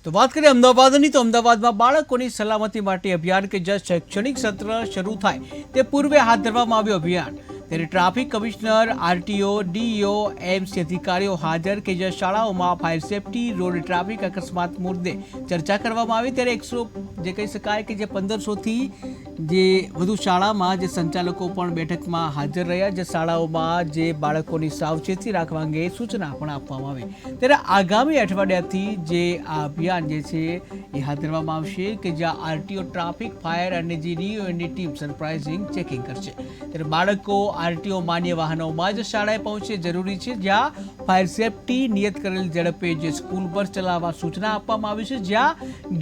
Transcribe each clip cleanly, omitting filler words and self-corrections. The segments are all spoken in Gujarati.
તો વાત કરીએ અમદાવાદની, તો અમદાવાદમાં બાળકોની સલામતી માટે અભિયાન કે જે શૈક્ષણિક સત્ર શરૂ થાય તે પૂર્વે હાથ ધરવામાં આવ્યું અભિયાન. ત્યારે traffic commissioner, RTO, DEO, MC અધિકારીઓ હાજર કે જે શાળાઓમાં ફાયર સેફટી, રોડ ટ્રાફિક અકસ્માત મુદ્દે ચર્ચા કરવામાં આવી. ત્યારે 100 જે કહી શકાય કે જે 1500થી જે વધુ શાળામાં જે સંચાલકો પણ બેઠકમાં હાજર રહ્યા, જે શાળાઓમાં જે બાળકોની સાવચેતી રાખવા અંગે સૂચના પણ આપવામાં આવી. ત્યારે આગામી અઠવાડિયાથી જે આ અભિયાન જે છે એ હાથ ધરવામાં આવશે કે જ્યાં આરટીઓ, ટ્રાફિક, ફાયર અને જે ડીઈઓની ટીમ સરપ્રાઇઝિંગ ચેકિંગ કરશે. ત્યારે બાળકો આરટીઓ માન્ય વાહનોમાં જ શાળાએ પહોંચે જરૂરી છે, જ્યાં ફાયર સેફટી નિયત કરેલ ઝડપે જે સ્કૂલ બસ ચલાવવા સૂચના આપવામાં આવી છે, જ્યાં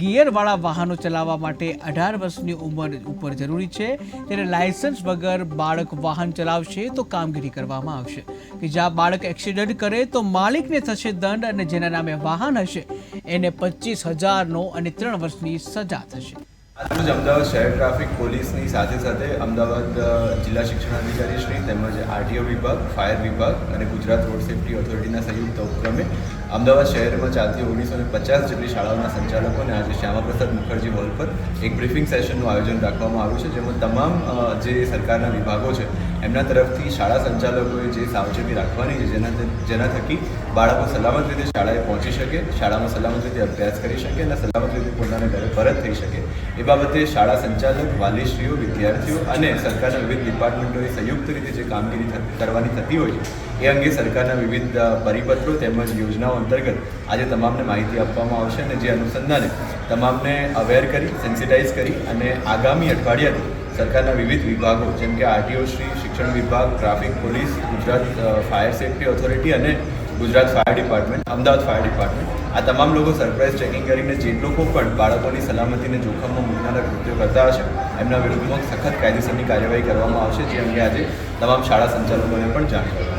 ગિયરવાળા વાહનો ચલાવવા માટે 18 વર્ષની ઉંમર ઉપર જરૂરી છે. ત્યારે લાયસન્સ વગર બાળક વાહન ચલાવશે તો કામગીરી કરવામાં આવશે કે જ્યાં બાળક એક્સિડન્ટ કરે તો માલિકને થશે દંડ અને જેના નામે વાહન હશે એને 25,000નો અને 3 વર્ષની સજા થશે. આજરોજ અમદાવાદ શહેર ટ્રાફિક પોલીસની સાથે અમદાવાદ જિલ્લા શિક્ષણાધિકારી શ્રી તેમજ આરટીઓ વિભાગ, ફાયર વિભાગ અને ગુજરાત રોડ સેફ્ટી ઓથોરિટીના સંયુક્ત ઉપક્રમે અમદાવાદ શહેરમાં ચાલતી 1950 જેટલી શાળાઓના સંચાલકોને આજે શ્યામાપ્રસાદ મુખર્જી હોલ પર એક બ્રીફિંગ સેશનનું આયોજન રાખવામાં આવ્યું છે, જેમાં તમામ જે સરકારના વિભાગો છે એમના તરફથી શાળા સંચાલકોએ જે સાવચેતી રાખવાની છે, જેના થકી બાળકો સલામત રીતે શાળાએ પહોંચી શકે, શાળામાં સલામત રીતે અભ્યાસ કરી શકે અને સલામત રીતે પોતાના ઘરે પરત થઈ શકે એ બાબતે શાળા સંચાલક, વાલીશ્રીઓ, વિદ્યાર્થીઓ અને સરકારના વિવિધ ડિપાર્ટમેન્ટોએ સંયુક્ત રીતે જે કામગીરી કરવાની થતી હોય છે એ અંગે સરકારના વિવિધ પરિપત્રો તેમજ યોજનાઓ અંતર્ગત આજે તમામને માહિતી આપવામાં આવશે અને જે અનુસંધાને તમામને અવેર કરી, સેન્સિટાઇઝ કરી અને આગામી અઠવાડિયાથી સરકારના વિવિધ વિભાગો જેમ કે આરટીઓ શ્રી, શિક્ષણ વિભાગ, traffic police, Gujarat fire safety authority અને Gujarat fire department, Ahmedabad fire department આ તમામ લોકો સરપ્રાઇઝ ચેકિંગ કરીને જે લોકો પણ બાળકોની સલામતીને જોખમમાં મૂકનારા કૃત્યો કરતા હશે એમના વિરુદ્ધમાં સખત કાયદેસરની કાર્યવાહી કરવામાં આવશે, જે અંગે આજે તમામ શાળા સંચાલકોને પણ જાણ કરવામાં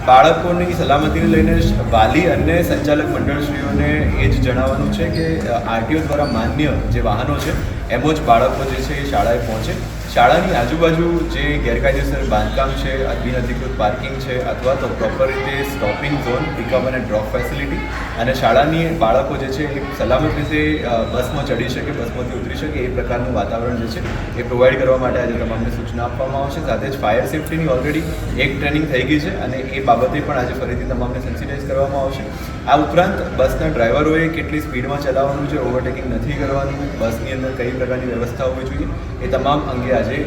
બાળકોની સલામતીને લઈને વાલી અને સંચાલક મંડળશ્રીઓને એ જ જણાવવાનું છે કે આરટીઓ દ્વારા માન્ય જે વાહનો છે એમ જ બાળકો જે છે એ શાળાએ પહોંચે. શાળાની આજુબાજુ જે ગેરકાયદેસર બાંધકામ છે, બિનઅધિકૃત પાર્કિંગ છે અથવા તો પ્રોપર રીતે સ્ટોપિંગ ઝોન, પિકઅપ અને ડ્રોપ ફેસિલિટી અને શાળાની બાળકો જે છે એ સલામત રીતે બસમાં ચડી શકે, બસમાંથી ઉતરી શકે એ પ્રકારનું વાતાવરણ જે છે એ પ્રોવાઈડ કરવા માટે આજે તમામને સૂચના આપવામાં આવશે. સાથે જ ફાયર સેફ્ટીની ઓલરેડી એક ટ્રેનિંગ થઈ ગઈ છે અને એ બાબતે પણ આજે ફરીથી તમામને સેન્સિટાઇઝ કરવામાં આવશે. આ ઉપરાંત બસના ડ્રાઈવરોએ કેટલી સ્પીડમાં ચલાવવાનું છે, ઓવરટેકિંગ નથી કરવાનું, બસની અંદર કઈ પ્રકારની વ્યવસ્થા હોવી જોઈએ એ તમામ અંગે આજે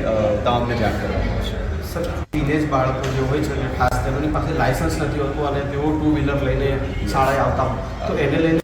તમામને જાણ કરવામાં આવશે. સર, ટીનેજ બાળકો જે હોય છે અને ખાસ તેમની પાસે લાયસન્સ નથી હોતું અને તેઓ 2 વ્હીલર લઈને શાળાએ આવતા હોય તો એને લઈને